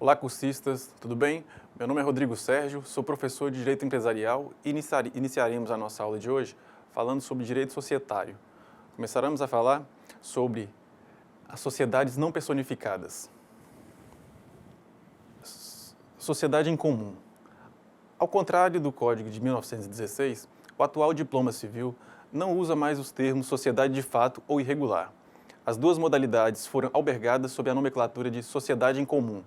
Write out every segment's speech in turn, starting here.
Olá, cursistas, tudo bem? Meu nome é Rodrigo Sérgio, sou professor de Direito Empresarial e iniciaremos a nossa aula de hoje falando sobre direito societário. Começaremos a falar sobre as sociedades não personificadas. Sociedade em comum. Ao contrário do Código de 1916, o atual diploma civil não usa mais os termos sociedade de fato ou irregular. As duas modalidades foram albergadas sob a nomenclatura de sociedade em comum.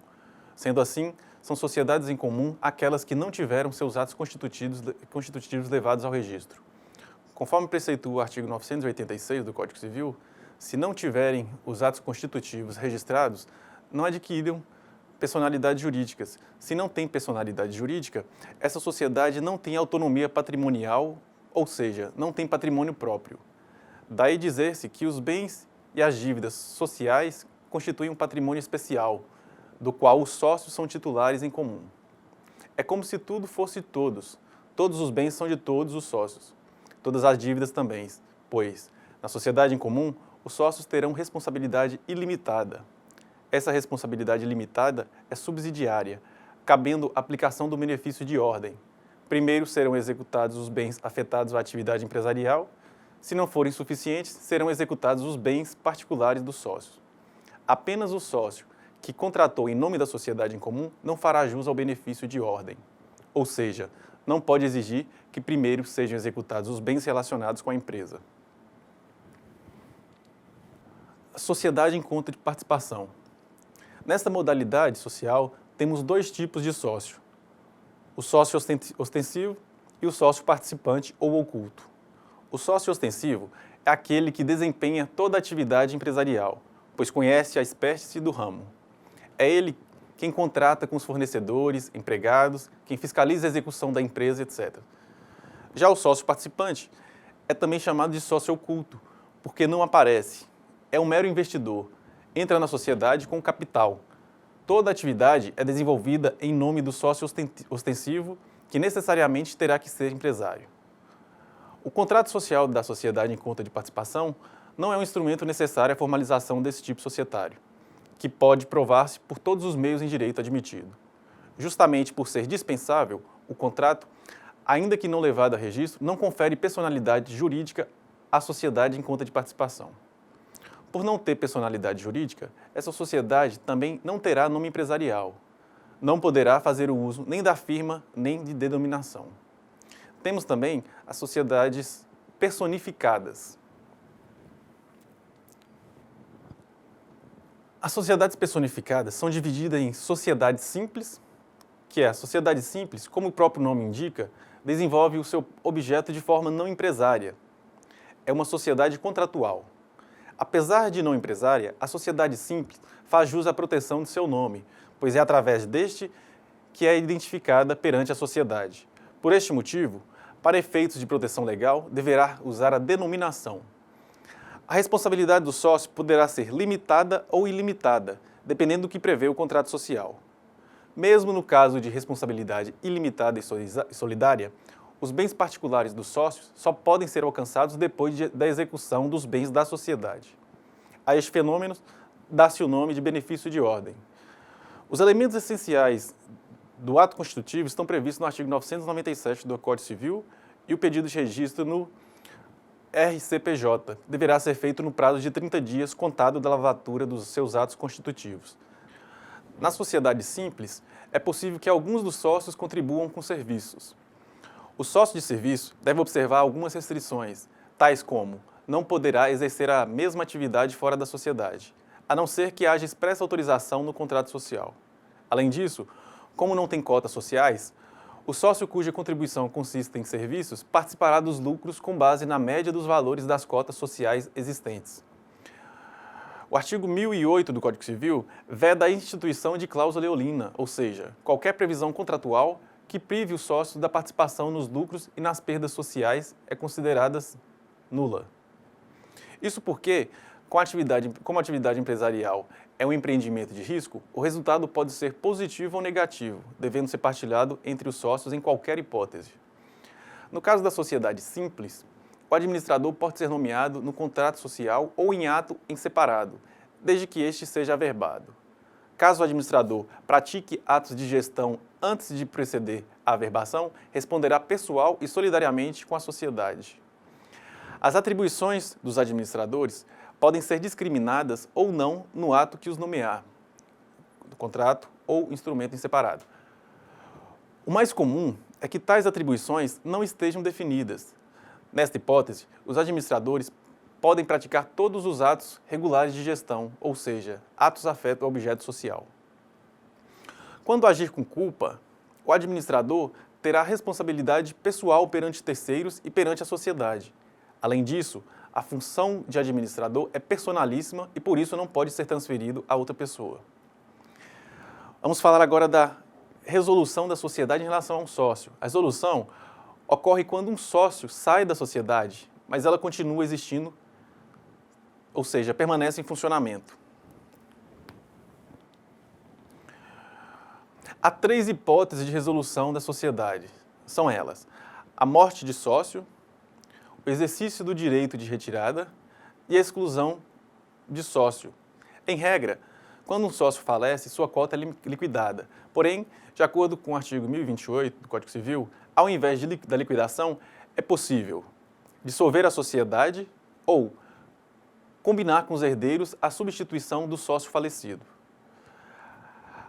Sendo assim, são sociedades em comum aquelas que não tiveram seus atos constitutivos levados ao registro. Conforme preceitua o artigo 986 do Código Civil, se não tiverem os atos constitutivos registrados, não adquiriram personalidades jurídicas. Se não tem personalidade jurídica, essa sociedade não tem autonomia patrimonial, ou seja, não tem patrimônio próprio. Daí dizer-se que os bens e as dívidas sociais constituem um patrimônio especial, do qual os sócios são titulares em comum. É como se tudo fosse todos. Todos os bens são de todos os sócios. Todas as dívidas também, pois, na sociedade em comum, os sócios terão responsabilidade ilimitada. Essa responsabilidade ilimitada é subsidiária, cabendo aplicação do benefício de ordem. Primeiro serão executados os bens afetados à atividade empresarial. Se não forem suficientes, serão executados os bens particulares dos sócios. Apenas o sócio que contratou em nome da sociedade em comum não fará jus ao benefício de ordem, ou seja, não pode exigir que primeiro sejam executados os bens relacionados com a empresa. A sociedade em conta de participação. Nesta modalidade social, temos dois tipos de sócio: o sócio ostensivo e o sócio participante ou oculto. O sócio ostensivo é aquele que desempenha toda a atividade empresarial, pois conhece a espécie do ramo. É ele quem contrata com os fornecedores, empregados, quem fiscaliza a execução da empresa, etc. Já o sócio participante é também chamado de sócio oculto, porque não aparece. É um mero investidor, entra na sociedade com capital. Toda a atividade é desenvolvida em nome do sócio ostensivo, que necessariamente terá que ser empresário. O contrato social da sociedade em conta de participação não é um instrumento necessário à formalização desse tipo societário, que pode provar-se por todos os meios em direito admitido. Justamente por ser dispensável, o contrato, ainda que não levado a registro, não confere personalidade jurídica à sociedade em conta de participação. Por não ter personalidade jurídica, essa sociedade também não terá nome empresarial. Não poderá fazer o uso nem da firma, nem de denominação. Temos também as sociedades personificadas. As sociedades personificadas são divididas em sociedade simples, que é a sociedade simples, como o próprio nome indica, desenvolve o seu objeto de forma não empresária. É uma sociedade contratual. Apesar de não empresária, a sociedade simples faz jus à proteção de seu nome, pois é através deste que é identificada perante a sociedade. Por este motivo, para efeitos de proteção legal, deverá usar a denominação. A responsabilidade do sócio poderá ser limitada ou ilimitada, dependendo do que prevê o contrato social. Mesmo no caso de responsabilidade ilimitada e solidária, os bens particulares dos sócios só podem ser alcançados depois da execução dos bens da sociedade. A este fenômeno dá-se o nome de benefício de ordem. Os elementos essenciais do ato constitutivo estão previstos no artigo 997 do Código Civil e o pedido de registro no RCPJ deverá ser feito no prazo de 30 dias contado da lavatura dos seus atos constitutivos. Na sociedade simples, é possível que alguns dos sócios contribuam com serviços. O sócio de serviço deve observar algumas restrições, tais como não poderá exercer a mesma atividade fora da sociedade, a não ser que haja expressa autorização no contrato social. Além disso, como não tem cotas sociais, o sócio cuja contribuição consiste em serviços participará dos lucros com base na média dos valores das cotas sociais existentes. O artigo 1008 do Código Civil veda a instituição de cláusula leolina, ou seja, qualquer previsão contratual que prive o sócio da participação nos lucros e nas perdas sociais é considerada nula. Isso porque, como a atividade empresarial é um empreendimento de risco, o resultado pode ser positivo ou negativo, devendo ser partilhado entre os sócios em qualquer hipótese. No caso da sociedade simples, o administrador pode ser nomeado no contrato social ou em ato em separado, desde que este seja averbado. Caso o administrador pratique atos de gestão antes de proceder à averbação, responderá pessoal e solidariamente com a sociedade. As atribuições dos administradores podem ser discriminadas ou não no ato que os nomear, do contrato ou instrumento em separado. O mais comum é que tais atribuições não estejam definidas. Nesta hipótese, os administradores podem praticar todos os atos regulares de gestão, ou seja, atos afetos ao objeto social. Quando agir com culpa, o administrador terá responsabilidade pessoal perante terceiros e perante a sociedade. Além disso, a função de administrador é personalíssima e por isso não pode ser transferido a outra pessoa. Vamos falar agora da resolução da sociedade em relação a um sócio. A resolução ocorre quando um sócio sai da sociedade, mas ela continua existindo, ou seja, permanece em funcionamento. Há 3 hipóteses de resolução da sociedade. São elas: a morte de sócio, o exercício do direito de retirada e a exclusão de sócio. Em regra, quando um sócio falece, sua cota é liquidada. Porém, de acordo com o artigo 1028 do Código Civil, ao invés da liquidação, é possível dissolver a sociedade ou combinar com os herdeiros a substituição do sócio falecido.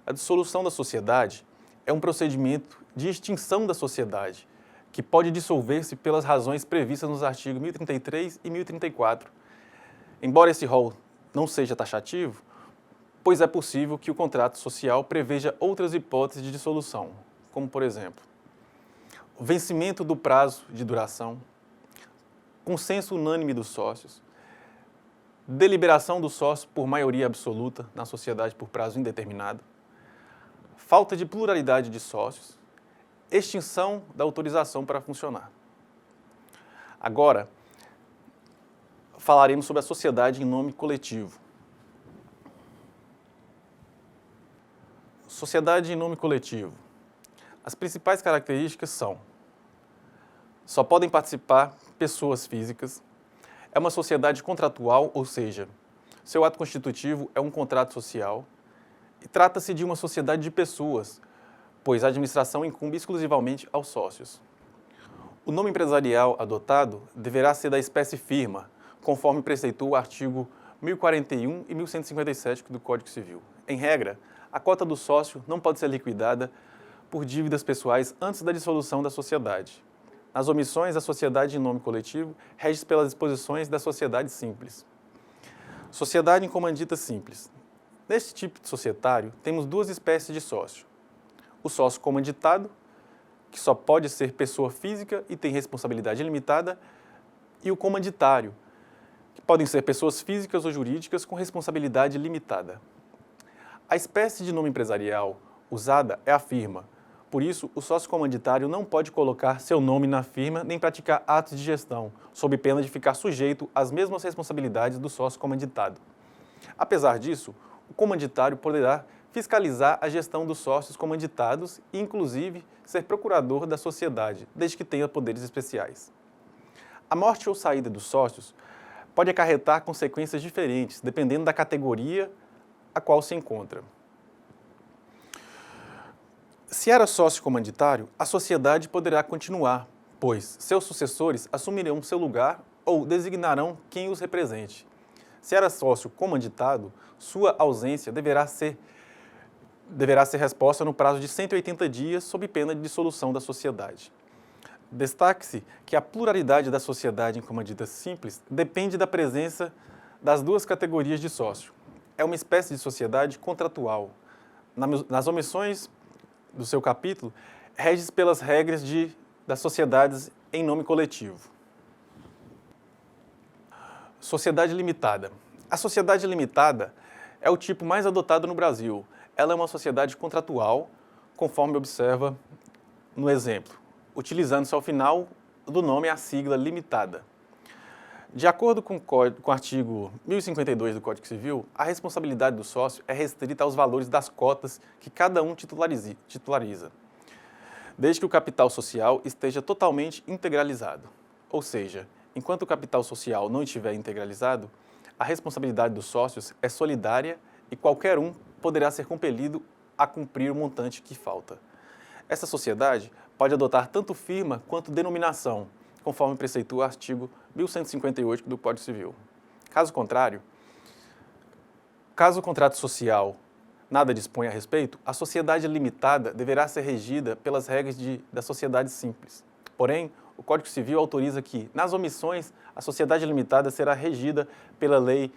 A dissolução da sociedade é um procedimento de extinção da sociedade, que pode dissolver-se pelas razões previstas nos artigos 1033 e 1034. Embora esse rol não seja taxativo, pois é possível que o contrato social preveja outras hipóteses de dissolução, como, por exemplo, o vencimento do prazo de duração, consenso unânime dos sócios, deliberação do sócio por maioria absoluta na sociedade por prazo indeterminado, falta de pluralidade de sócios, extinção da autorização para funcionar. Agora, falaremos sobre a sociedade em nome coletivo. Sociedade em nome coletivo. As principais características são: só podem participar pessoas físicas, é uma sociedade contratual, ou seja, seu ato constitutivo é um contrato social, e trata-se de uma sociedade de pessoas, pois a administração incumbe exclusivamente aos sócios. O nome empresarial adotado deverá ser da espécie firma, conforme preceitua o artigo 1041 e 1157 do Código Civil. Em regra, a cota do sócio não pode ser liquidada por dívidas pessoais antes da dissolução da sociedade. Nas omissões, a sociedade em nome coletivo rege pelas disposições da sociedade simples. Sociedade em comandita simples. Neste tipo de societário, temos 2 espécies de sócio. O sócio comanditado, que só pode ser pessoa física e tem responsabilidade limitada, e o comanditário, que podem ser pessoas físicas ou jurídicas com responsabilidade limitada. A espécie de nome empresarial usada é a firma. Por isso, o sócio comanditário não pode colocar seu nome na firma nem praticar atos de gestão, sob pena de ficar sujeito às mesmas responsabilidades do sócio comanditado. Apesar disso, o comanditário poderá fiscalizar a gestão dos sócios comanditados e, inclusive, ser procurador da sociedade, desde que tenha poderes especiais. A morte ou saída dos sócios pode acarretar consequências diferentes, dependendo da categoria a qual se encontra. Se era sócio comanditário, a sociedade poderá continuar, pois seus sucessores assumirão seu lugar ou designarão quem os represente. Se era sócio comanditado, sua ausência deverá ser resposta no prazo de 180 dias, sob pena de dissolução da sociedade. Destaque-se que a pluralidade da sociedade em comandita simples depende da presença das 2 categorias de sócio. É uma espécie de sociedade contratual. Nas omissões do seu capítulo, rege pelas regras das sociedades em nome coletivo. Sociedade limitada. A sociedade limitada é o tipo mais adotado no Brasil. Ela é uma sociedade contratual, conforme observa no exemplo, utilizando-se ao final do nome a sigla limitada. De acordo com o artigo 1052 do Código Civil, a responsabilidade do sócio é restrita aos valores das cotas que cada um titulariza, desde que o capital social esteja totalmente integralizado. Ou seja, enquanto o capital social não estiver integralizado, a responsabilidade dos sócios é solidária e qualquer um poderá ser compelido a cumprir o montante que falta. Essa sociedade pode adotar tanto firma quanto denominação, conforme preceitua o artigo 1158 do Código Civil. Caso contrário, caso o contrato social nada dispõe a respeito, a sociedade limitada deverá ser regida pelas regras da sociedade simples. Porém, o Código Civil autoriza que, nas omissões, a sociedade limitada será regida pela Lei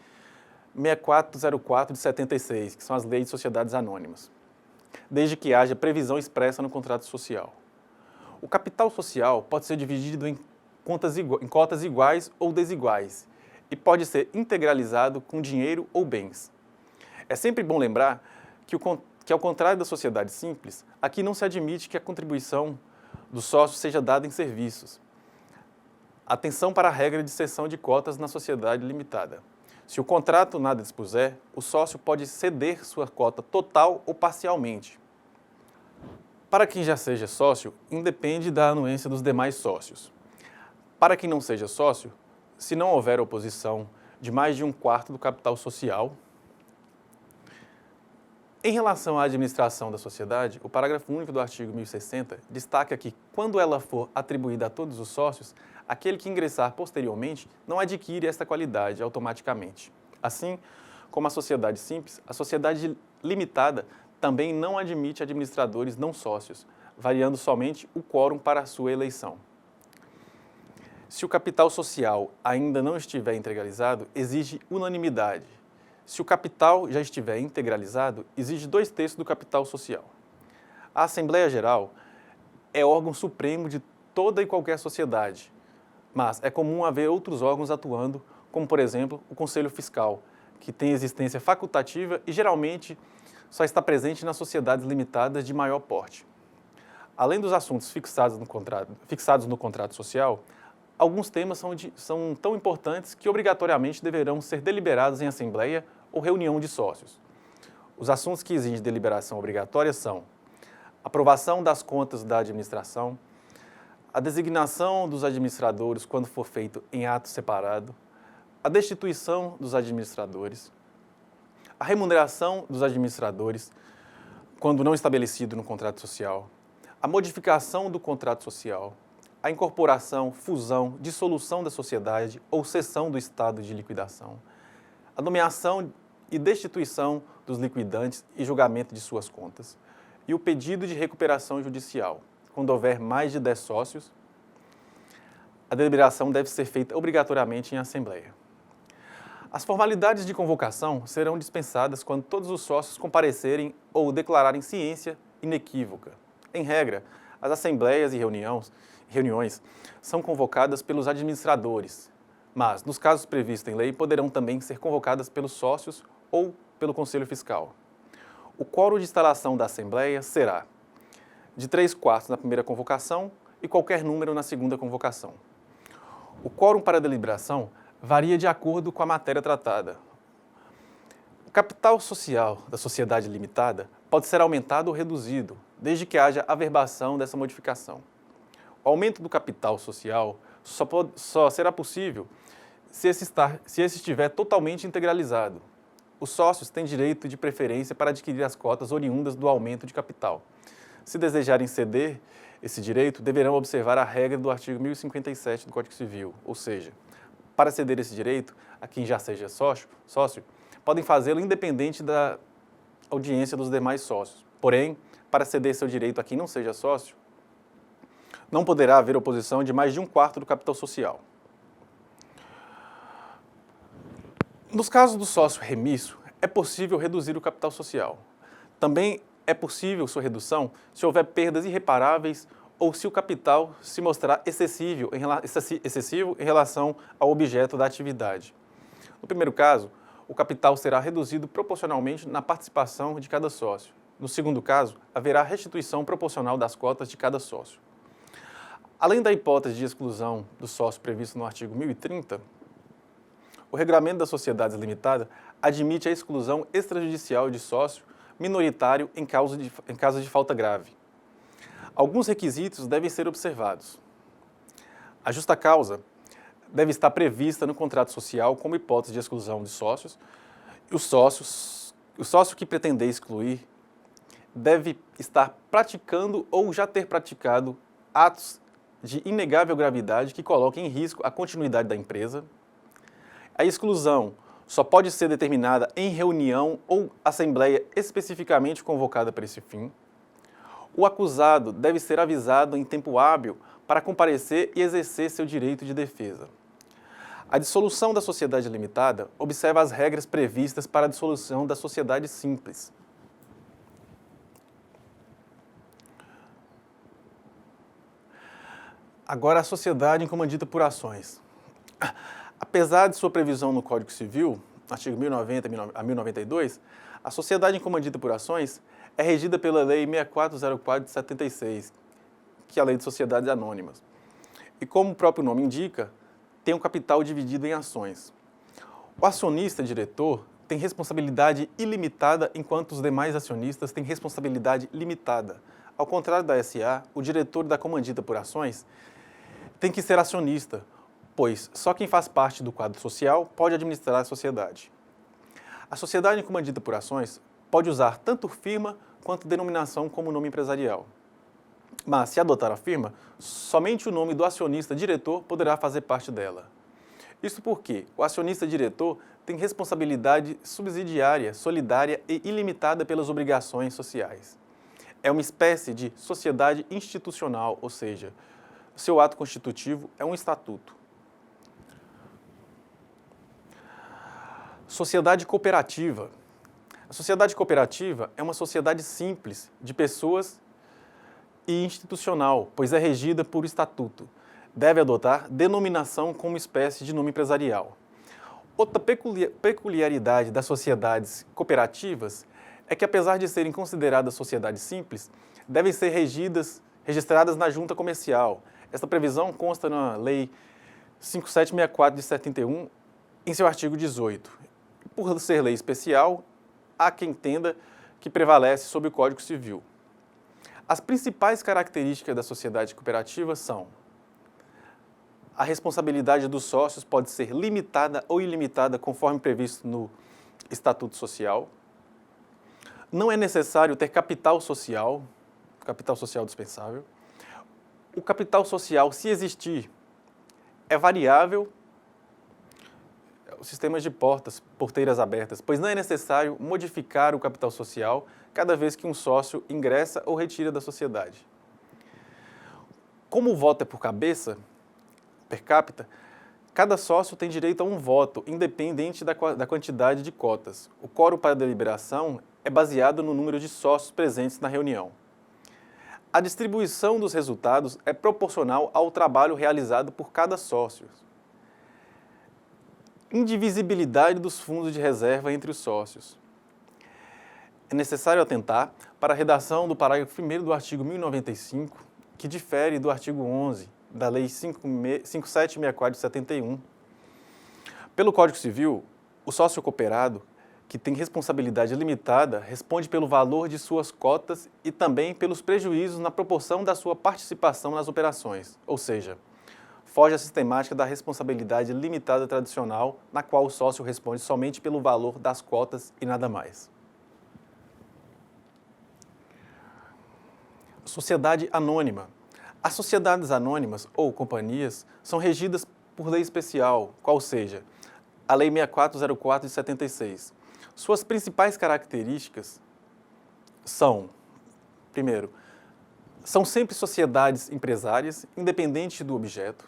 6404 de 76, que são as leis de sociedades anônimas, desde que haja previsão expressa no contrato social. O capital social pode ser dividido em cotas iguais ou desiguais e pode ser integralizado com dinheiro ou bens. É sempre bom lembrar que, ao contrário da sociedade simples, aqui não se admite que a contribuição do sócio seja dada em serviços. Atenção para a regra de cessão de cotas na sociedade limitada. Se o contrato nada dispuser, o sócio pode ceder sua cota total ou parcialmente. Para quem já seja sócio, independe da anuência dos demais sócios. Para quem não seja sócio, se não houver oposição de mais de 1/4 do capital social. Em relação à administração da sociedade, o parágrafo único do artigo 1060 destaca que, quando ela for atribuída a todos os sócios, aquele que ingressar posteriormente não adquire esta qualidade automaticamente. Assim como a sociedade simples, a sociedade limitada também não admite administradores não sócios, variando somente o quórum para a sua eleição. Se o capital social ainda não estiver integralizado, exige unanimidade. Se o capital já estiver integralizado, exige 2/3 do capital social. A Assembleia Geral é órgão supremo de toda e qualquer sociedade, mas é comum haver outros órgãos atuando, como, por exemplo, o Conselho Fiscal, que tem existência facultativa e geralmente só está presente nas sociedades limitadas de maior porte. Além dos assuntos fixados no contrato social, alguns temas são tão importantes que obrigatoriamente deverão ser deliberados em assembleia ou reunião de sócios. Os assuntos que exigem deliberação obrigatória são aprovação das contas da administração, a designação dos administradores quando for feito em ato separado, a destituição dos administradores, a remuneração dos administradores quando não estabelecido no contrato social, a modificação do contrato social, a incorporação, fusão, dissolução da sociedade ou cessão do estado de liquidação, a nomeação e destituição dos liquidantes e julgamento de suas contas, e o pedido de recuperação judicial. Quando houver mais de 10 sócios, a deliberação deve ser feita obrigatoriamente em assembleia. As formalidades de convocação serão dispensadas quando todos os sócios comparecerem ou declararem ciência inequívoca. Em regra, as assembleias e reuniões são convocadas pelos administradores, mas, nos casos previstos em lei, poderão também ser convocadas pelos sócios ou pelo Conselho Fiscal. O quórum de instalação da Assembleia será de 3/4 na primeira convocação e qualquer número na segunda convocação. O quórum para a deliberação varia de acordo com a matéria tratada. O capital social da sociedade limitada pode ser aumentado ou reduzido, desde que haja averbação dessa modificação. O aumento do capital social só será possível se esse estiver totalmente integralizado. Os sócios têm direito de preferência para adquirir as cotas oriundas do aumento de capital. Se desejarem ceder esse direito, deverão observar a regra do artigo 1057 do Código Civil, ou seja, para ceder esse direito a quem já seja sócio, podem fazê-lo independente da audiência dos demais sócios. Porém, para ceder seu direito a quem não seja sócio, não poderá haver oposição de mais de 1/4 do capital social. Nos casos do sócio remisso, é possível reduzir o capital social. Também é possível sua redução se houver perdas irreparáveis ou se o capital se mostrar excessivo em relação ao objeto da atividade. No primeiro caso, o capital será reduzido proporcionalmente na participação de cada sócio. No segundo caso, haverá restituição proporcional das cotas de cada sócio. Além da hipótese de exclusão do sócio previsto no artigo 1030, o Regulamento das Sociedades Limitadas admite a exclusão extrajudicial de sócio minoritário em caso de falta grave. Alguns requisitos devem ser observados. A justa causa deve estar prevista no contrato social como hipótese de exclusão de sócios, e os sócios O sócio que pretender excluir deve estar praticando ou já ter praticado atos de inegável gravidade que coloquem em risco a continuidade da empresa. A exclusão só pode ser determinada em reunião ou assembleia especificamente convocada para esse fim. O acusado deve ser avisado em tempo hábil para comparecer e exercer seu direito de defesa. A dissolução da sociedade limitada observa as regras previstas para a dissolução da sociedade simples. Agora, a sociedade incomandita por ações. Apesar de sua previsão no Código Civil, artigo 1090 a 1092, a sociedade incomandita por ações é regida pela Lei 6404 de 76, que é a Lei de Sociedades Anônimas. E como o próprio nome indica, tem um capital dividido em ações. O acionista diretor tem responsabilidade ilimitada, enquanto os demais acionistas têm responsabilidade limitada. Ao contrário da SA, o diretor da comandita por ações tem que ser acionista, pois só quem faz parte do quadro social pode administrar a sociedade. A sociedade comandita por ações pode usar tanto firma quanto denominação como nome empresarial. Mas, se adotar a firma, somente o nome do acionista diretor poderá fazer parte dela. Isso porque o acionista diretor tem responsabilidade subsidiária, solidária e ilimitada pelas obrigações sociais. É uma espécie de sociedade institucional, ou seja, seu ato constitutivo é um estatuto. Sociedade cooperativa. A sociedade cooperativa é uma sociedade simples de pessoas e institucional, pois é regida por estatuto. Deve adotar denominação como espécie de nome empresarial. Outra peculiaridade das sociedades cooperativas é que, apesar de serem consideradas sociedades simples, devem ser registradas na junta comercial. Esta previsão consta na Lei 5764 de 71, em seu artigo 18. Por ser lei especial, há quem entenda que prevalece sobre o Código Civil. As principais características da sociedade cooperativa são: a responsabilidade dos sócios pode ser limitada ou ilimitada conforme previsto no Estatuto Social. Não é necessário ter capital social dispensável. O capital social, se existir, é variável. Os sistemas de porteiras abertas, pois não é necessário modificar o capital social cada vez que um sócio ingressa ou retira da sociedade. Como o voto é por cabeça, per capita, cada sócio tem direito a um voto, independente da quantidade de cotas. O quórum para deliberação é baseado no número de sócios presentes na reunião. A distribuição dos resultados é proporcional ao trabalho realizado por cada sócio. Indivisibilidade dos fundos de reserva entre os sócios. É necessário atentar para a redação do parágrafo 1º do artigo 1095, que difere do artigo 11 da Lei 5764 de 71. Pelo Código Civil, o sócio cooperado, que tem responsabilidade limitada, responde pelo valor de suas cotas e também pelos prejuízos na proporção da sua participação nas operações, ou seja, foge à sistemática da responsabilidade limitada tradicional, na qual o sócio responde somente pelo valor das cotas e nada mais. Sociedade anônima. As sociedades anônimas ou companhias são regidas por lei especial, qual seja, a Lei 6404 de 76. Suas principais características são, primeiro, são sempre sociedades empresárias, independente do objeto.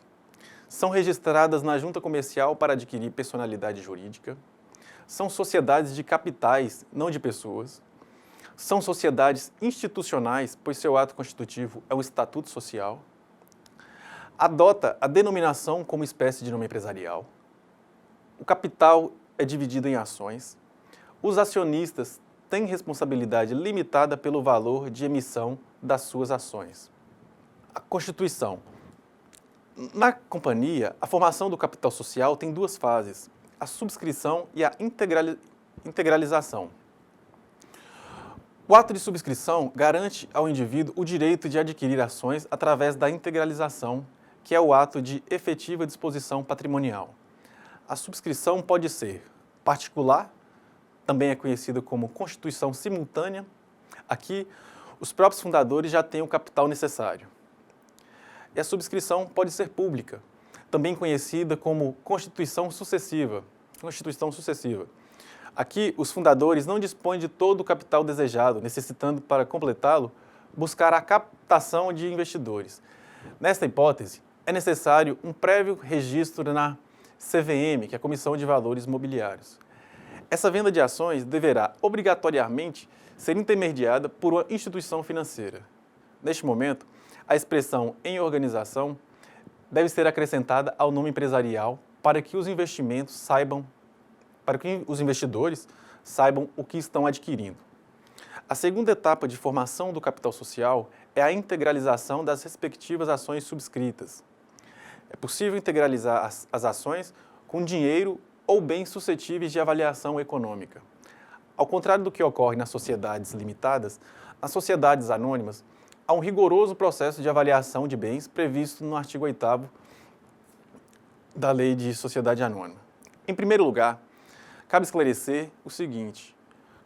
São registradas na junta comercial para adquirir personalidade jurídica. São sociedades de capitais, não de pessoas. São sociedades institucionais, pois seu ato constitutivo é o estatuto social. Adota a denominação como espécie de nome empresarial. O capital é dividido em ações. Os acionistas têm responsabilidade limitada pelo valor de emissão das suas ações. A Constituição. Na companhia, a formação do capital social tem duas fases, a subscrição e a integralização. O ato de subscrição garante ao indivíduo o direito de adquirir ações através da integralização, que é o ato de efetiva disposição patrimonial. A subscrição pode ser particular, também é conhecida como constituição simultânea. Aqui, os próprios fundadores já têm o capital necessário. E a subscrição pode ser pública, também conhecida como constituição sucessiva. Aqui, os fundadores não dispõem de todo o capital desejado, necessitando, para completá-lo, buscar a captação de investidores. Nesta hipótese, é necessário um prévio registro na CVM, que é a Comissão de Valores Mobiliários. Essa venda de ações deverá, obrigatoriamente, ser intermediada por uma instituição financeira. Neste momento, a expressão em organização deve ser acrescentada ao nome empresarial para que os investidores saibam o que estão adquirindo. A segunda etapa de formação do capital social é a integralização das respectivas ações subscritas. É possível integralizar as ações com dinheiro ou bens suscetíveis de avaliação econômica. Ao contrário do que ocorre nas sociedades limitadas, nas sociedades anônimas, há um rigoroso processo de avaliação de bens previsto no artigo 8º da Lei de Sociedade Anônima. Em primeiro lugar, cabe esclarecer o seguinte: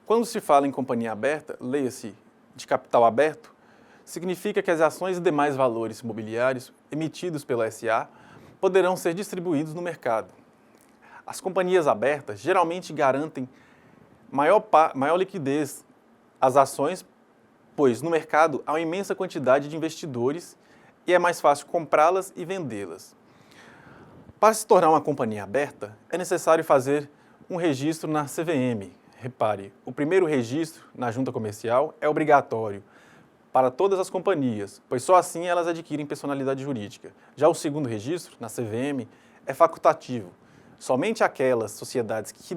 quando se fala em companhia aberta, leia-se de capital aberto, significa que as ações e demais valores imobiliários emitidos pela SA poderão ser distribuídos no mercado. As companhias abertas geralmente garantem maior liquidez às ações, pois no mercado há uma imensa quantidade de investidores e é mais fácil comprá-las e vendê-las. Para se tornar uma companhia aberta, é necessário fazer um registro na CVM. Repare, o primeiro registro na junta comercial é obrigatório para todas as companhias, pois só assim elas adquirem personalidade jurídica. Já o segundo registro, na CVM, é facultativo. Somente aquelas sociedades que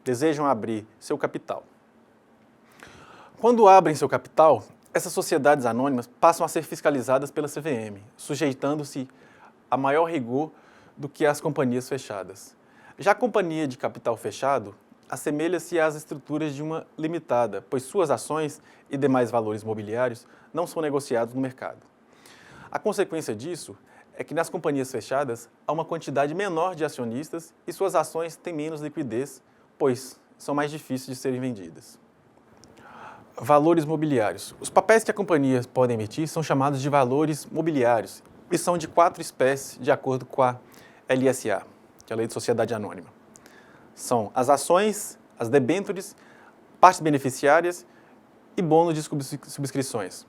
desejam abrir seu capital. Quando abrem seu capital, essas sociedades anônimas passam a ser fiscalizadas pela CVM, sujeitando-se a maior rigor do que as companhias fechadas. Já a companhia de capital fechado assemelha-se às estruturas de uma limitada, pois suas ações e demais valores mobiliários não são negociados no mercado. A consequência disso é que nas companhias fechadas há uma quantidade menor de acionistas e suas ações têm menos liquidez, pois são mais difíceis de serem vendidas. Valores mobiliários. Os papéis que a companhia pode emitir são chamados de valores mobiliários e são de 4 espécies, de acordo com a LSA, que é a Lei de Sociedade Anônima. São as ações, as debêntures, partes beneficiárias e bônus de subscrições.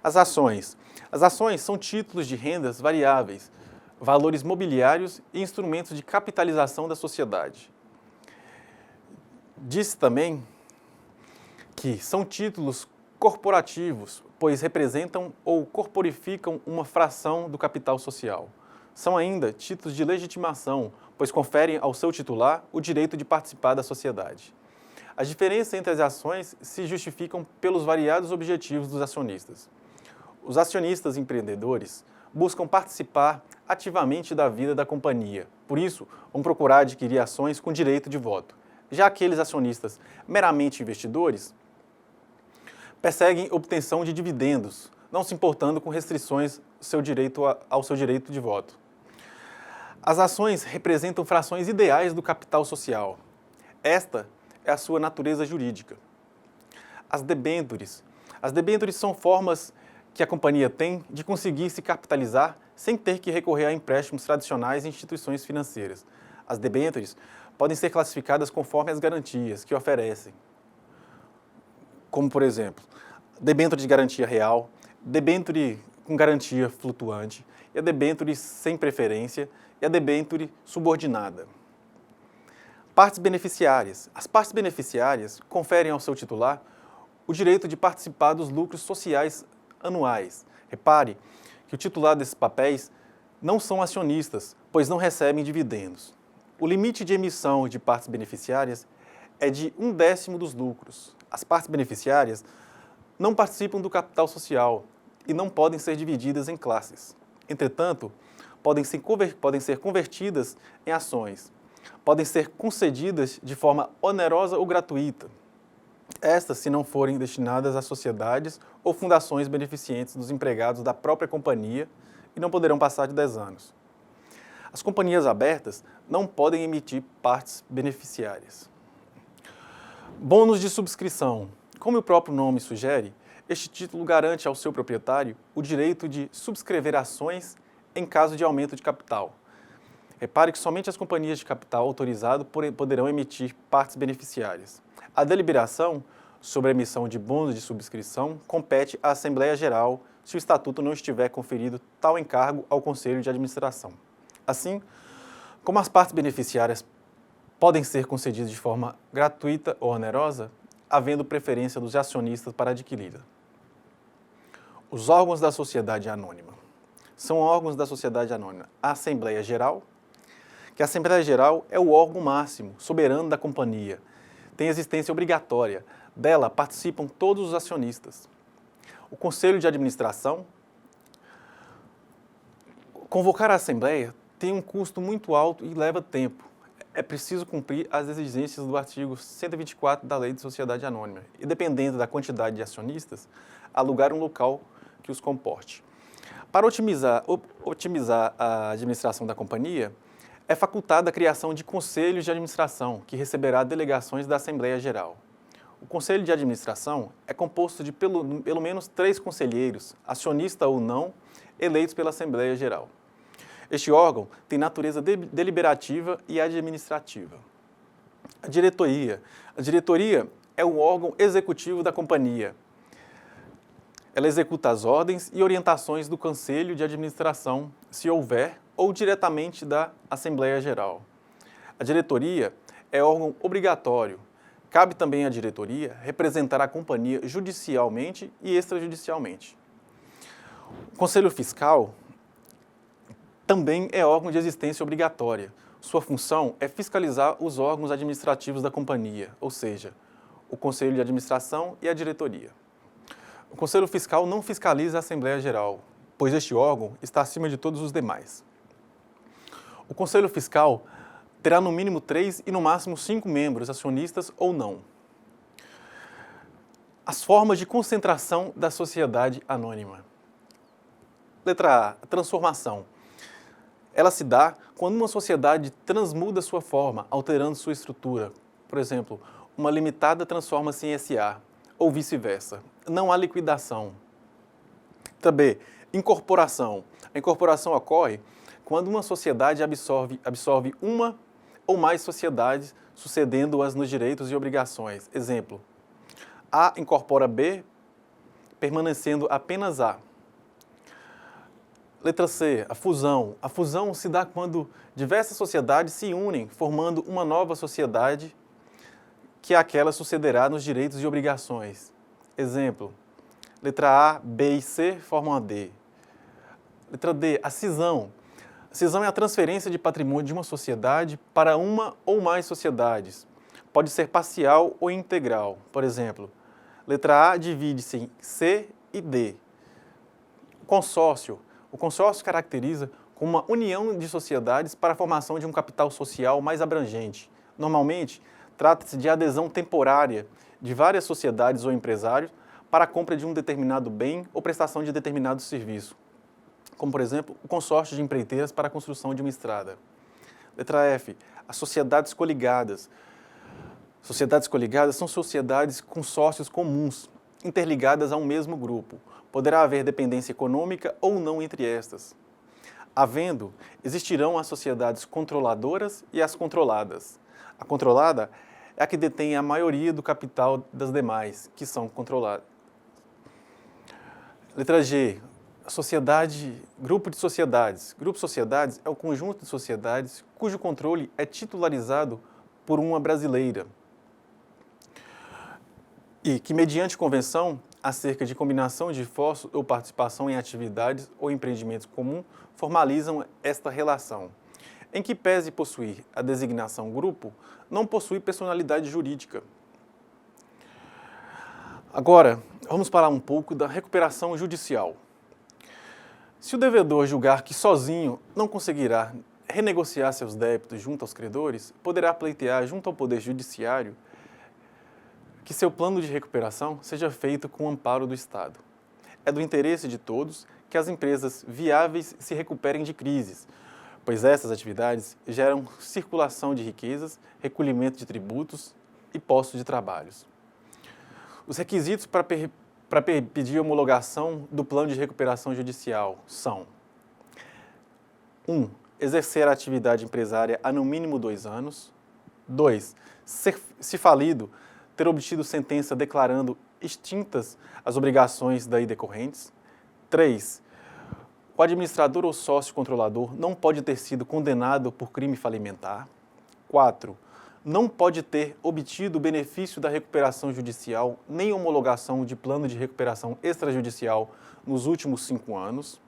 As ações são títulos de rendas variáveis, valores mobiliários e instrumentos de capitalização da sociedade. Diz também que são títulos corporativos, pois representam ou corporificam uma fração do capital social. São ainda títulos de legitimação, pois conferem ao seu titular o direito de participar da sociedade. As diferenças entre as ações se justificam pelos variados objetivos dos acionistas. Os acionistas empreendedores buscam participar ativamente da vida da companhia, por isso vão procurar adquirir ações com direito de voto. Já aqueles acionistas meramente investidores perseguem obtenção de dividendos, não se importando com restrições ao seu direito de voto. As ações representam frações ideais do capital social. Esta é a sua natureza jurídica. As debêntures são formas que a companhia tem de conseguir se capitalizar sem ter que recorrer a empréstimos tradicionais em instituições financeiras. As debêntures podem ser classificadas conforme as garantias que oferecem, como, por exemplo, debênture de garantia real, debênture com garantia flutuante, e a debênture sem preferência e a debênture subordinada. Partes beneficiárias. As partes beneficiárias conferem ao seu titular o direito de participar dos lucros sociais anuais. Repare que o titular desses papéis não são acionistas, pois não recebem dividendos. O limite de emissão de partes beneficiárias é de 1/10 dos lucros. As partes beneficiárias não participam do capital social e não podem ser divididas em classes. Entretanto, podem ser convertidas em ações, podem ser concedidas de forma onerosa ou gratuita. Estas, se não forem destinadas a sociedades ou fundações beneficentes dos empregados da própria companhia e não poderão passar de 10 anos. As companhias abertas não podem emitir partes beneficiárias. Bônus de subscrição. Como o próprio nome sugere, este título garante ao seu proprietário o direito de subscrever ações em caso de aumento de capital. Repare que somente as companhias de capital autorizado poderão emitir partes beneficiárias. A deliberação sobre a emissão de bônus de subscrição compete à Assembleia Geral se o Estatuto não estiver conferido tal encargo ao Conselho de Administração. Assim, como as partes beneficiárias podem ser concedidas de forma gratuita ou onerosa, havendo preferência dos acionistas para adquiri-la. Os órgãos da sociedade anônima. São órgãos da sociedade anônima. A Assembleia Geral, que a Assembleia Geral é o órgão máximo, soberano da companhia. Tem existência obrigatória. Dela participam todos os acionistas. O Conselho de Administração. Convocar a Assembleia tem um custo muito alto e leva tempo. É preciso cumprir as exigências do artigo 124 da Lei de Sociedade Anônima e, dependendo da quantidade de acionistas, alugar um local que os comporte. Para otimizar a administração da companhia, é facultada a criação de conselhos de administração, que receberá delegações da Assembleia Geral. O Conselho de Administração é composto de pelo menos 3 conselheiros, acionista ou não, eleitos pela Assembleia Geral. Este órgão tem natureza deliberativa e administrativa. A diretoria. A diretoria é o órgão executivo da companhia. Ela executa as ordens e orientações do Conselho de Administração, se houver, ou diretamente da Assembleia Geral. A diretoria é órgão obrigatório. Cabe também à diretoria representar a companhia judicialmente e extrajudicialmente. O Conselho Fiscal também é órgão de existência obrigatória. Sua função é fiscalizar os órgãos administrativos da companhia, ou seja, o Conselho de Administração e a diretoria. O Conselho Fiscal não fiscaliza a Assembleia Geral, pois este órgão está acima de todos os demais. O Conselho Fiscal terá no mínimo 3 e no máximo 5 membros, acionistas ou não. As formas de concentração da sociedade anônima. Letra A. Transformação. Ela se dá quando uma sociedade transmuda sua forma, alterando sua estrutura. Por exemplo, uma limitada transforma-se em SA, ou vice-versa. Não há liquidação. Letra B. Incorporação. A incorporação ocorre quando uma sociedade absorve uma ou mais sociedades, sucedendo-as nos direitos e obrigações. Exemplo, A incorpora B, permanecendo apenas A. Letra C, a fusão. A fusão se dá quando diversas sociedades se unem, formando uma nova sociedade que aquela sucederá nos direitos e obrigações. Exemplo, letra A, B e C formam a D. Letra D, a cisão. A cisão é a transferência de patrimônio de uma sociedade para uma ou mais sociedades. Pode ser parcial ou integral. Por exemplo, letra A divide-se em C e D. Consórcio. O consórcio caracteriza como uma união de sociedades para a formação de um capital social mais abrangente. Normalmente, trata-se de adesão temporária de várias sociedades ou empresários para a compra de um determinado bem ou prestação de determinado serviço, como, por exemplo, o consórcio de empreiteiras para a construção de uma estrada. Letra F. As sociedades coligadas. Sociedades coligadas são sociedades com sócios comuns, interligadas a um mesmo grupo. Poderá haver dependência econômica ou não entre estas. Havendo, existirão as sociedades controladoras e as controladas. A controlada é a que detém a maioria do capital das demais, que são controladas. Letra G. Sociedade, grupo de sociedades. Grupo de sociedades é o conjunto de sociedades cujo controle é titularizado por uma brasileira e que, mediante convenção acerca de combinação de esforços ou participação em atividades ou empreendimentos comuns, formalizam esta relação. Em que pese possuir a designação grupo, não possui personalidade jurídica. Agora, vamos falar um pouco da recuperação judicial. Se o devedor julgar que sozinho não conseguirá renegociar seus débitos junto aos credores, poderá pleitear junto ao Poder Judiciário que seu plano de recuperação seja feito com o amparo do Estado. É do interesse de todos que as empresas viáveis se recuperem de crises, pois essas atividades geram circulação de riquezas, recolhimento de tributos e postos de trabalhos. Os requisitos para pedir homologação do plano de recuperação judicial são: 1. Exercer a atividade empresária há no mínimo 2 anos. 2. Se falido, ter obtido sentença declarando extintas as obrigações daí decorrentes. 3. O administrador ou sócio controlador não pode ter sido condenado por crime falimentar. 4. Não pode ter obtido o benefício da recuperação judicial nem homologação de plano de recuperação extrajudicial nos últimos 5 anos.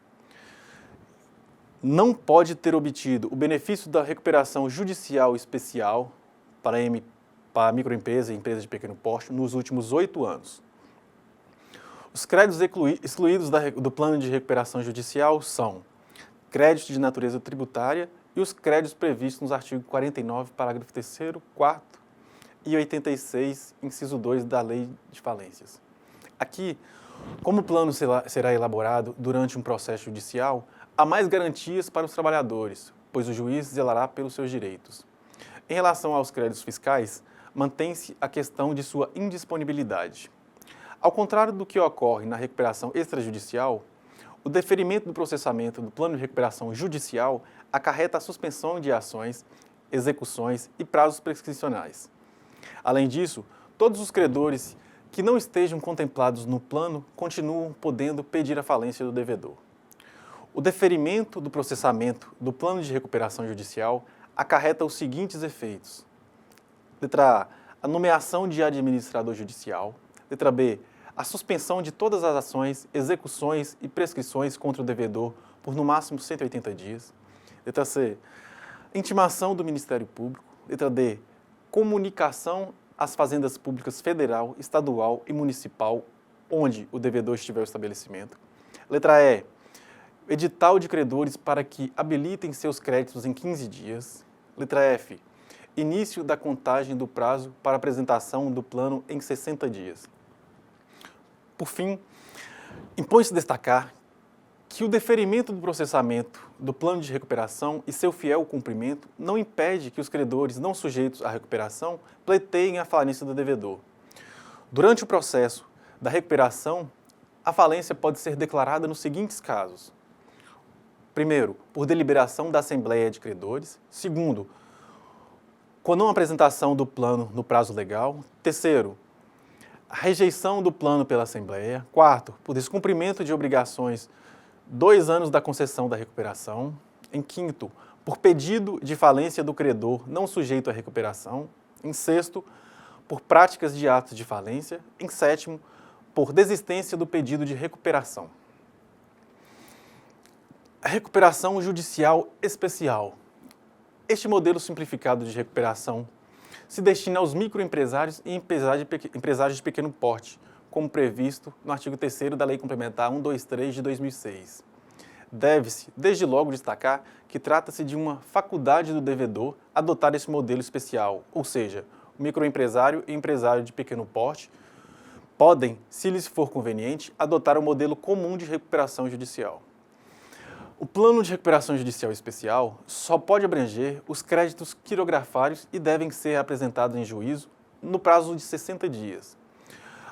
Não pode ter obtido o benefício da recuperação judicial especial para microempresa e empresa de pequeno porte nos últimos 8 anos. Os créditos excluídos do plano de recuperação judicial são créditos de natureza tributária e os créditos previstos nos artigos 49, parágrafo 3º, 4º e 86, inciso 2 da Lei de Falências. Aqui, como o plano será elaborado durante um processo judicial, há mais garantias para os trabalhadores, pois o juiz zelará pelos seus direitos. Em relação aos créditos fiscais, mantém-se a questão de sua indisponibilidade. Ao contrário do que ocorre na recuperação extrajudicial, o deferimento do processamento do plano de recuperação judicial acarreta a suspensão de ações, execuções e prazos prescricionais. Além disso, todos os credores que não estejam contemplados no plano continuam podendo pedir a falência do devedor. O deferimento do processamento do plano de recuperação judicial acarreta os seguintes efeitos: letra A, a nomeação de administrador judicial. Letra B, a suspensão de todas as ações, execuções e prescrições contra o devedor por no máximo 180 dias. Letra C, intimação do Ministério Público. Letra D, comunicação às fazendas públicas federal, estadual e municipal, onde o devedor estiver o estabelecimento. Letra E, edital de credores para que habilitem seus créditos em 15 dias. Letra F, início da contagem do prazo para apresentação do plano em 60 dias. Por fim, impõe-se destacar que o deferimento do processamento do plano de recuperação e seu fiel cumprimento não impede que os credores não sujeitos à recuperação pleiteiem a falência do devedor. Durante o processo da recuperação, a falência pode ser declarada nos seguintes casos: primeiro, por deliberação da Assembleia de Credores. Segundo, com não apresentação do plano no prazo legal. Terceiro, a rejeição do plano pela Assembleia. Quarto, por descumprimento de obrigações 2 anos da concessão da recuperação. Em quinto, por pedido de falência do credor não sujeito à recuperação. Em sexto, por práticas de atos de falência. Em sétimo, por desistência do pedido de recuperação. A recuperação judicial especial. Este modelo simplificado de recuperação se destina aos microempresários e empresários de pequeno porte, como previsto no artigo 3º da Lei Complementar 123 de 2006. Deve-se, desde logo, destacar que trata-se de uma faculdade do devedor adotar esse modelo especial, ou seja, o microempresário e empresário de pequeno porte podem, se lhes for conveniente, adotar o modelo comum de recuperação judicial. O plano de recuperação judicial especial só pode abranger os créditos quirografários e devem ser apresentados em juízo no prazo de 60 dias.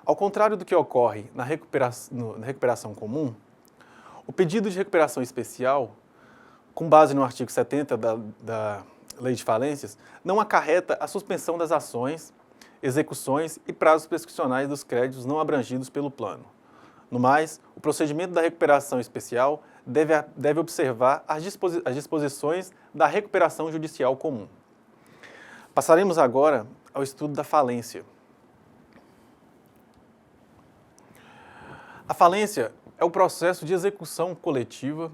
Ao contrário do que ocorre na recuperação comum, o pedido de recuperação especial, com base no artigo 70 da Lei de Falências, não acarreta a suspensão das ações, execuções e prazos prescricionais dos créditos não abrangidos pelo plano. No mais, o procedimento da recuperação especial deve observar as disposições da recuperação judicial comum. Passaremos agora ao estudo da falência. A falência é o processo de execução coletiva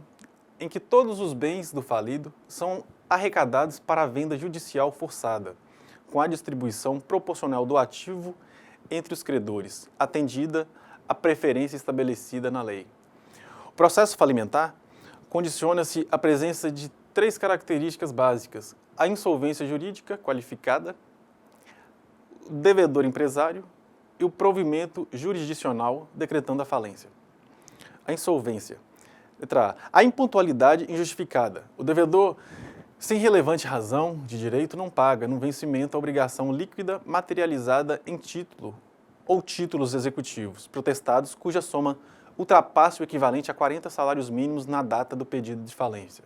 em que todos os bens do falido são arrecadados para a venda judicial forçada, com a distribuição proporcional do ativo entre os credores, atendida a preferência estabelecida na lei. O processo falimentar condiciona-se à presença de 3 características básicas: a insolvência jurídica qualificada, o devedor empresário e o provimento jurisdicional decretando a falência. A insolvência. Letra A. A impontualidade injustificada. O devedor Sem relevante razão de direito, não paga no vencimento a obrigação líquida materializada em título ou títulos executivos protestados cuja soma ultrapasse o equivalente a 40 salários mínimos na data do pedido de falência.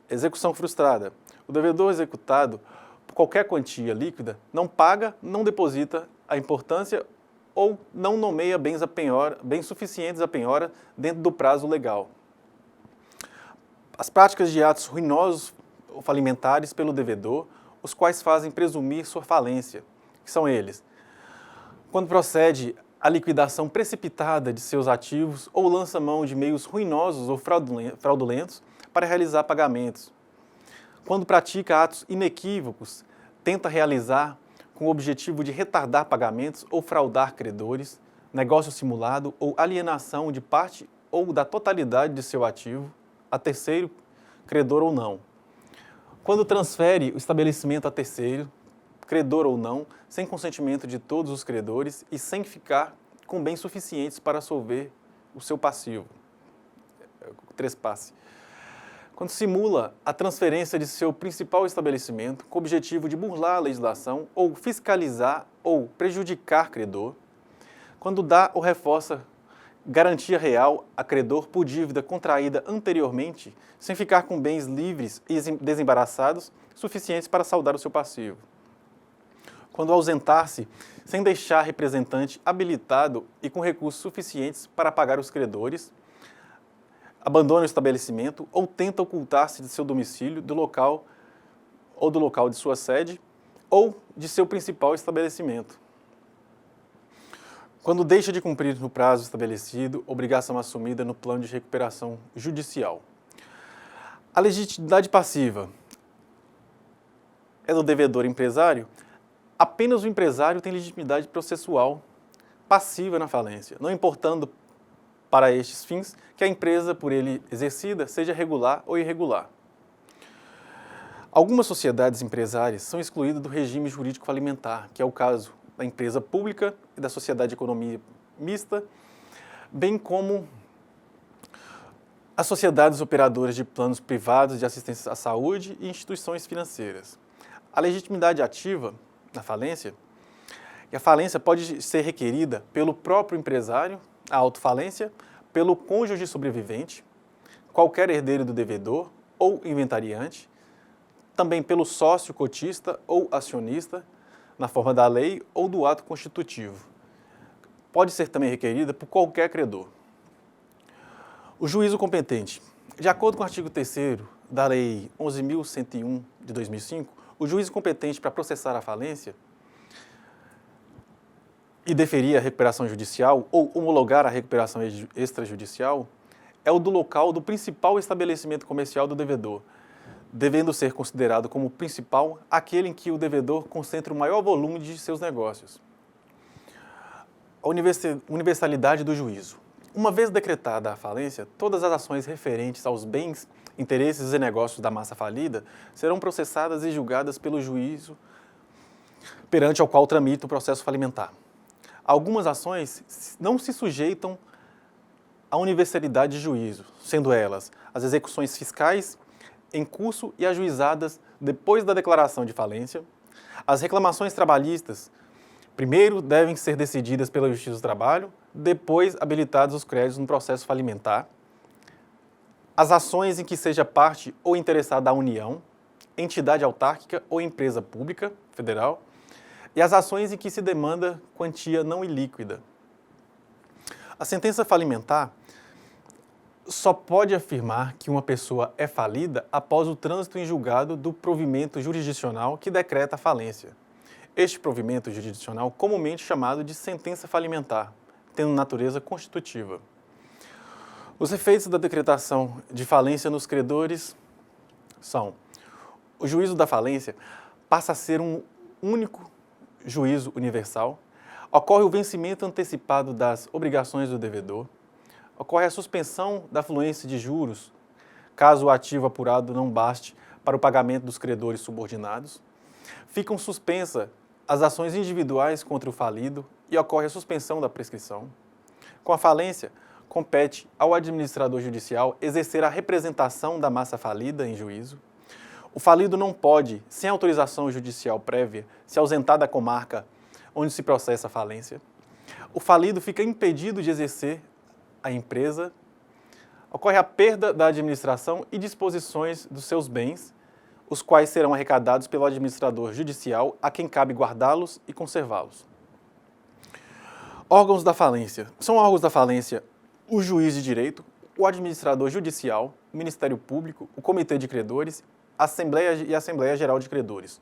Execução frustrada. O devedor executado por qualquer quantia líquida não paga, não deposita a importância ou não nomeia bens suficientes à penhora dentro do prazo legal. As práticas de atos ruinosos ou falimentares pelo devedor, os quais fazem presumir sua falência, que são eles: quando procede a liquidação precipitada de seus ativos ou lança mão de meios ruinosos ou fraudulentos para realizar pagamentos; quando pratica atos inequívocos, tenta realizar com o objetivo de retardar pagamentos ou fraudar credores, negócio simulado ou alienação de parte ou da totalidade de seu ativo a terceiro, credor ou não; quando transfere o estabelecimento a terceiro, credor ou não, sem consentimento de todos os credores e sem ficar com bens suficientes para solver o seu passivo. Trespasse. Quando simula a transferência de seu principal estabelecimento com o objetivo de burlar a legislação ou fiscalizar ou prejudicar credor; quando dá ou reforça garantia real a credor por dívida contraída anteriormente, sem ficar com bens livres e desembaraçados suficientes para saldar o seu passivo; quando ausentar-se sem deixar representante habilitado e com recursos suficientes para pagar os credores; abandona o estabelecimento ou tenta ocultar-se de seu domicílio, do local de sua sede ou de seu principal estabelecimento; quando deixa de cumprir no prazo estabelecido obrigação assumida no plano de recuperação judicial. A legitimidade passiva é do devedor empresário. Apenas o empresário tem legitimidade processual passiva na falência, não importando para estes fins que a empresa por ele exercida seja regular ou irregular. Algumas sociedades empresárias são excluídas do regime jurídico falimentar, que é o caso da empresa pública e da sociedade de economia mista, bem como as sociedades operadoras de planos privados de assistência à saúde e instituições financeiras. A legitimidade ativa na falência, e a falência pode ser requerida pelo próprio empresário, a autofalência, pelo cônjuge sobrevivente, qualquer herdeiro do devedor ou inventariante, também pelo sócio cotista ou acionista, na forma da lei ou do ato constitutivo. Pode ser também requerida por qualquer credor. O juízo competente. De acordo com o artigo 3º da Lei 11.101 de 2005, o juízo competente para processar a falência e deferir a recuperação judicial ou homologar a recuperação extrajudicial é o do local do principal estabelecimento comercial do devedor, devendo ser considerado como principal aquele em que o devedor concentra o maior volume de seus negócios. A universalidade do juízo. Uma vez decretada a falência, todas as ações referentes aos bens, interesses e negócios da massa falida serão processadas e julgadas pelo juízo perante ao qual tramita o processo falimentar. Algumas ações não se sujeitam à universalidade de juízo, sendo elas as execuções fiscais em curso e ajuizadas depois da declaração de falência; as reclamações trabalhistas, primeiro devem ser decididas pela Justiça do Trabalho, depois habilitados os créditos no processo falimentar; as ações em que seja parte ou interessada a União, entidade autárquica ou empresa pública federal, e as ações em que se demanda quantia não ilíquida. A sentença falimentar só pode afirmar que uma pessoa é falida após o trânsito em julgado do provimento jurisdicional que decreta a falência. Este provimento jurisdicional comumente chamado de sentença falimentar, tendo natureza constitutiva. Os efeitos da decretação de falência nos credores são: o juízo da falência passa a ser um único juízo universal, ocorre o vencimento antecipado das obrigações do devedor, ocorre a suspensão da fluência de juros, caso o ativo apurado não baste para o pagamento dos credores subordinados, ficam suspensas as ações individuais contra o falido e ocorre a suspensão da prescrição. Com a falência, compete ao administrador judicial exercer a representação da massa falida em juízo. O falido não pode, sem autorização judicial prévia, se ausentar da comarca onde se processa a falência. O falido fica impedido de exercer a empresa. Ocorre a perda da administração e disposições dos seus bens, os quais serão arrecadados pelo administrador judicial, a quem cabe guardá-los e conservá-los. Órgãos da falência. São órgãos da falência o juiz de direito, o administrador judicial, o Ministério Público, o Comitê de Credores, a Assembleia e a Assembleia Geral de Credores.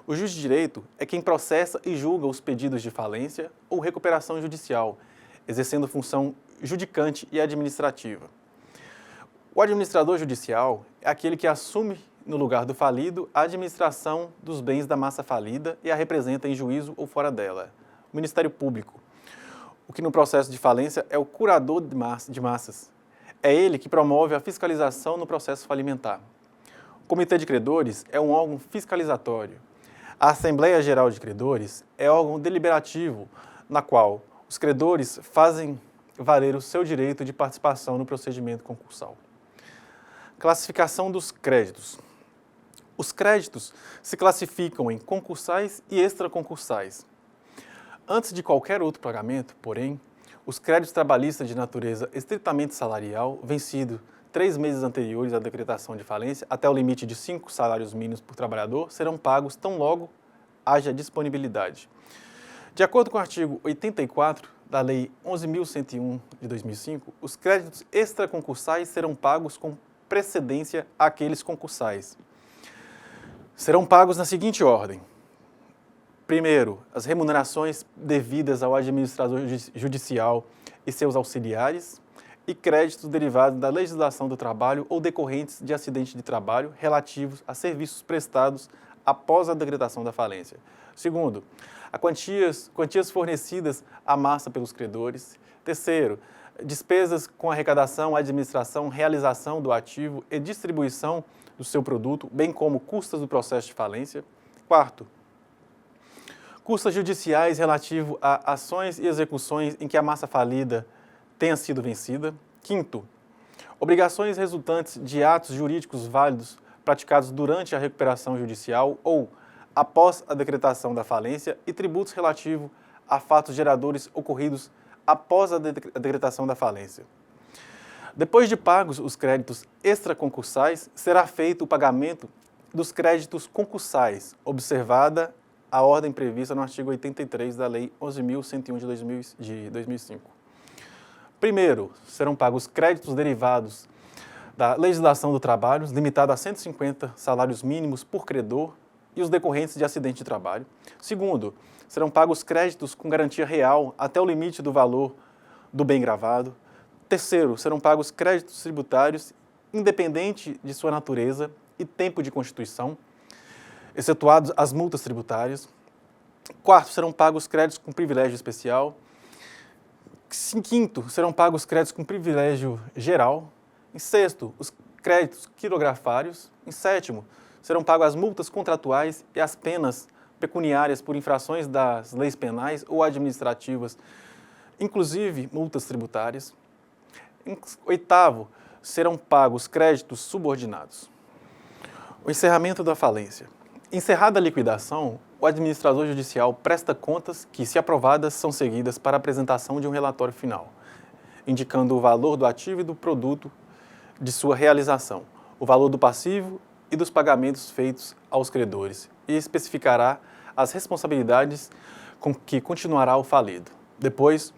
O juiz de direito é quem processa e julga os pedidos de falência ou recuperação judicial, exercendo função judicante e administrativa. O administrador judicial é aquele que assume, no lugar do falido, a administração dos bens da massa falida e a representa em juízo ou fora dela. O Ministério Público, o que no processo de falência é o curador de massas. É ele que promove a fiscalização no processo falimentar. O Comitê de Credores é um órgão fiscalizatório. A Assembleia Geral de Credores é órgão deliberativo, na qual os credores fazem valer o seu direito de participação no procedimento concursal. Classificação dos créditos. Os créditos se classificam em concursais e extraconcursais. Antes de qualquer outro pagamento, porém, os créditos trabalhistas de natureza estritamente salarial, vencido 3 meses anteriores à decretação de falência, até o limite de 5 salários mínimos por trabalhador, serão pagos tão logo haja disponibilidade. De acordo com o artigo 84 da Lei 11.101 de 2005, os créditos extraconcursais serão pagos com precedência àqueles concursais. Serão pagos na seguinte ordem. Primeiro, as remunerações devidas ao administrador judicial e seus auxiliares e créditos derivados da legislação do trabalho ou decorrentes de acidente de trabalho relativos a serviços prestados após a decretação da falência. Segundo, quantias fornecidas à massa pelos credores. Terceiro, despesas com arrecadação, administração, realização do ativo e distribuição do seu produto, bem como custas do processo de falência. Quarto, custas judiciais relativo a ações e execuções em que a massa falida tenha sido vencida. Quinto, obrigações resultantes de atos jurídicos válidos praticados durante a recuperação judicial ou após a decretação da falência e tributos relativos a fatos geradores ocorridos após a decretação da falência. Depois de pagos os créditos extraconcursais, será feito o pagamento dos créditos concursais, observada a ordem prevista no artigo 83 da Lei 11.101 de 2005. Primeiro, serão pagos créditos derivados da legislação do trabalho, limitado a 150 salários mínimos por credor e os decorrentes de acidente de trabalho. Segundo, serão pagos créditos com garantia real até o limite do valor do bem gravado. Terceiro, serão pagos créditos tributários, independente de sua natureza e tempo de constituição, excetuados as multas tributárias. Quarto, serão pagos créditos com privilégio especial. Quinto, serão pagos créditos com privilégio geral. Em sexto, os créditos quirografários. Em sétimo, serão pagas as multas contratuais e as penas pecuniárias por infrações das leis penais ou administrativas, inclusive multas tributárias. Em oitavo, serão pagos créditos subordinados. O encerramento da falência. Encerrada a liquidação, o administrador judicial presta contas que, se aprovadas, são seguidas para a apresentação de um relatório final, indicando o valor do ativo e do produto de sua realização, o valor do passivo e dos pagamentos feitos aos credores, e especificará as responsabilidades com que continuará o falido. Depois,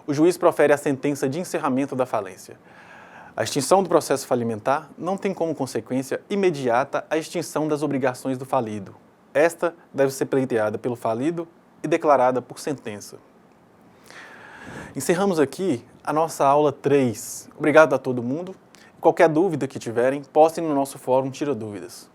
o juiz profere a sentença de encerramento da falência. A extinção do processo falimentar não tem como consequência imediata a extinção das obrigações do falido. Esta deve ser pleiteada pelo falido e declarada por sentença. Encerramos aqui a nossa aula 3. Obrigado a todo mundo. Qualquer dúvida que tiverem, postem no nosso fórum Tira Dúvidas.